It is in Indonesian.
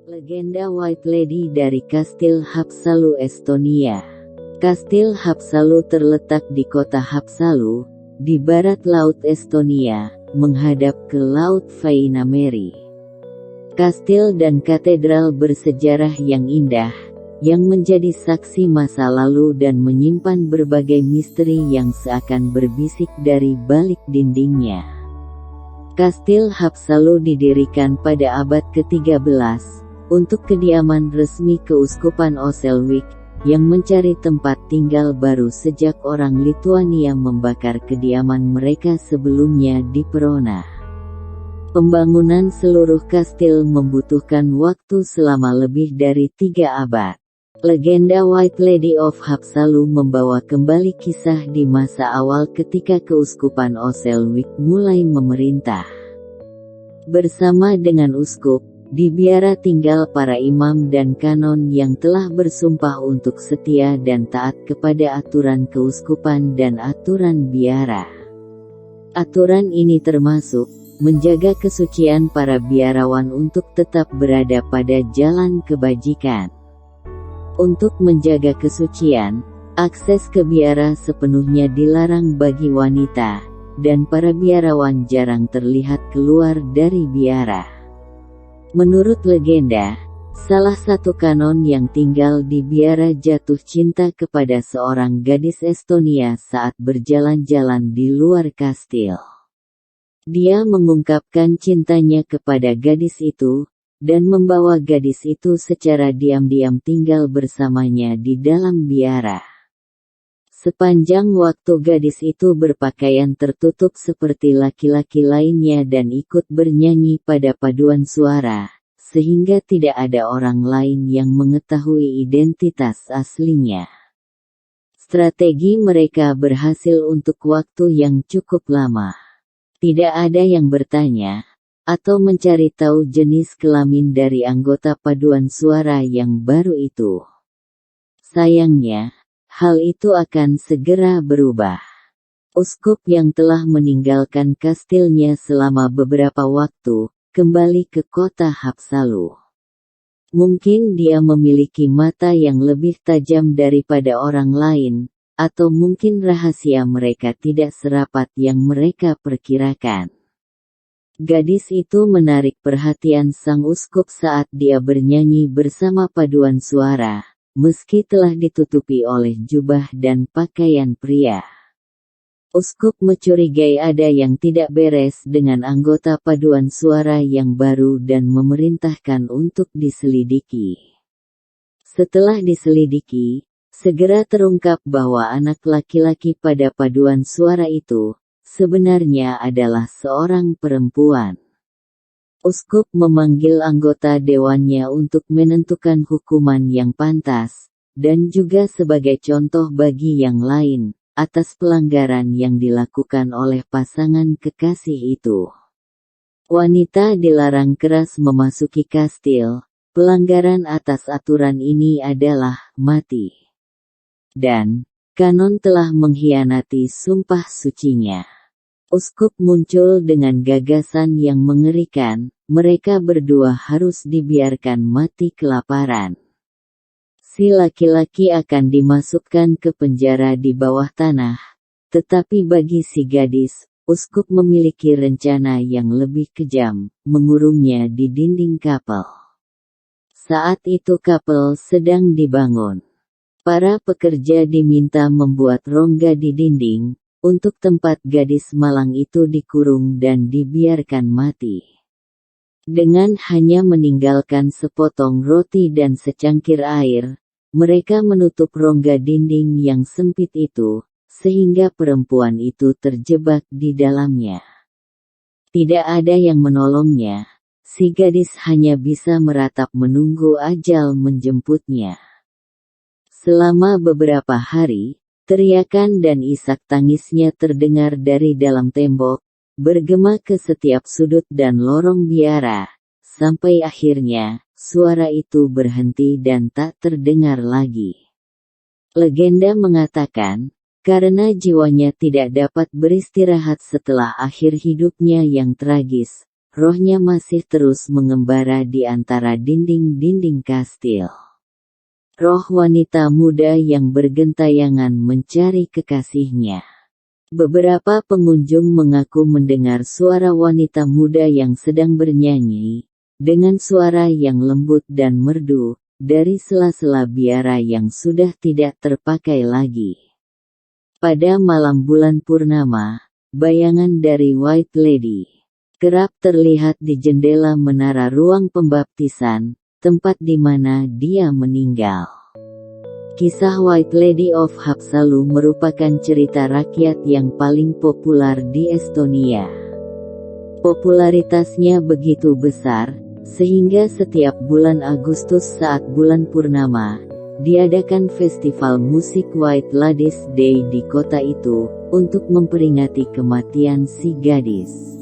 Legenda White Lady dari Kastil Haapsalu, Estonia. Kastil Haapsalu terletak di kota Haapsalu, di barat laut Estonia, menghadap ke Laut Väinämeri. Kastil dan katedral bersejarah yang indah, yang menjadi saksi masa lalu dan menyimpan berbagai misteri yang seakan berbisik dari balik dindingnya. Kastil Haapsalu didirikan pada abad ke-13, untuk kediaman resmi Keuskupan Oselwijk, yang mencari tempat tinggal baru sejak orang Lituania membakar kediaman mereka sebelumnya di Verona. Pembangunan seluruh kastil membutuhkan waktu selama lebih dari 3 abad. Legenda White Lady of Haapsalu membawa kembali kisah di masa awal ketika Keuskupan Oselwijk mulai memerintah. Bersama dengan uskup, di biara tinggal para imam dan kanon yang telah bersumpah untuk setia dan taat kepada aturan keuskupan dan aturan biara. Aturan ini termasuk menjaga kesucian para biarawan untuk tetap berada pada jalan kebajikan. Untuk menjaga kesucian, akses ke biara sepenuhnya dilarang bagi wanita, dan para biarawan jarang terlihat keluar dari biara. Menurut legenda, salah satu kanon yang tinggal di biara jatuh cinta kepada seorang gadis Estonia saat berjalan-jalan di luar kastil. Dia mengungkapkan cintanya kepada gadis itu, dan membawa gadis itu secara diam-diam tinggal bersamanya di dalam biara. Sepanjang waktu gadis itu berpakaian tertutup seperti laki-laki lainnya dan ikut bernyanyi pada paduan suara, sehingga tidak ada orang lain yang mengetahui identitas aslinya. Strategi mereka berhasil untuk waktu yang cukup lama. Tidak ada yang bertanya, atau mencari tahu jenis kelamin dari anggota paduan suara yang baru itu. Sayangnya, hal itu akan segera berubah. Uskup yang telah meninggalkan kastilnya selama beberapa waktu, kembali ke kota Haapsalu. Mungkin dia memiliki mata yang lebih tajam daripada orang lain, atau mungkin rahasia mereka tidak serapat yang mereka perkirakan. Gadis itu menarik perhatian sang uskup saat dia bernyanyi bersama paduan suara, meski telah ditutupi oleh jubah dan pakaian pria. Uskup mencurigai ada yang tidak beres dengan anggota paduan suara yang baru dan memerintahkan untuk diselidiki. Setelah diselidiki, segera terungkap bahwa anak laki-laki pada paduan suara itu, sebenarnya adalah seorang perempuan. Uskup memanggil anggota dewannya untuk menentukan hukuman yang pantas, dan juga sebagai contoh bagi yang lain, atas pelanggaran yang dilakukan oleh pasangan kekasih itu. Wanita dilarang keras memasuki kastil, pelanggaran atas aturan ini adalah mati. Dan, kanon telah mengkhianati sumpah sucinya. Uskup muncul dengan gagasan yang mengerikan, mereka berdua harus dibiarkan mati kelaparan. Si laki-laki akan dimasukkan ke penjara di bawah tanah, tetapi bagi si gadis, uskup memiliki rencana yang lebih kejam, mengurungnya di dinding kapel. Saat itu kapel sedang dibangun. Para pekerja diminta membuat rongga di dinding, untuk tempat gadis malang itu dikurung dan dibiarkan mati. Dengan hanya meninggalkan sepotong roti dan secangkir air, mereka menutup rongga dinding yang sempit itu, sehingga perempuan itu terjebak di dalamnya. Tidak ada yang menolongnya, si gadis hanya bisa meratap menunggu ajal menjemputnya. Selama beberapa hari, teriakan dan isak tangisnya terdengar dari dalam tembok, bergema ke setiap sudut dan lorong biara, sampai akhirnya, suara itu berhenti dan tak terdengar lagi. Legenda mengatakan, karena jiwanya tidak dapat beristirahat setelah akhir hidupnya yang tragis, rohnya masih terus mengembara di antara dinding-dinding kastil. Roh wanita muda yang bergentayangan mencari kekasihnya. Beberapa pengunjung mengaku mendengar suara wanita muda yang sedang bernyanyi, dengan suara yang lembut dan merdu, dari sela-sela biara yang sudah tidak terpakai lagi. Pada malam bulan purnama, bayangan dari White Lady kerap terlihat di jendela menara ruang pembaptisan, tempat di mana dia meninggal. Kisah White Lady of Haapsalu merupakan cerita rakyat yang paling populer di Estonia. Popularitasnya begitu besar, sehingga setiap bulan Agustus saat bulan purnama, diadakan festival musik White Ladies Day di kota itu, untuk memperingati kematian si gadis.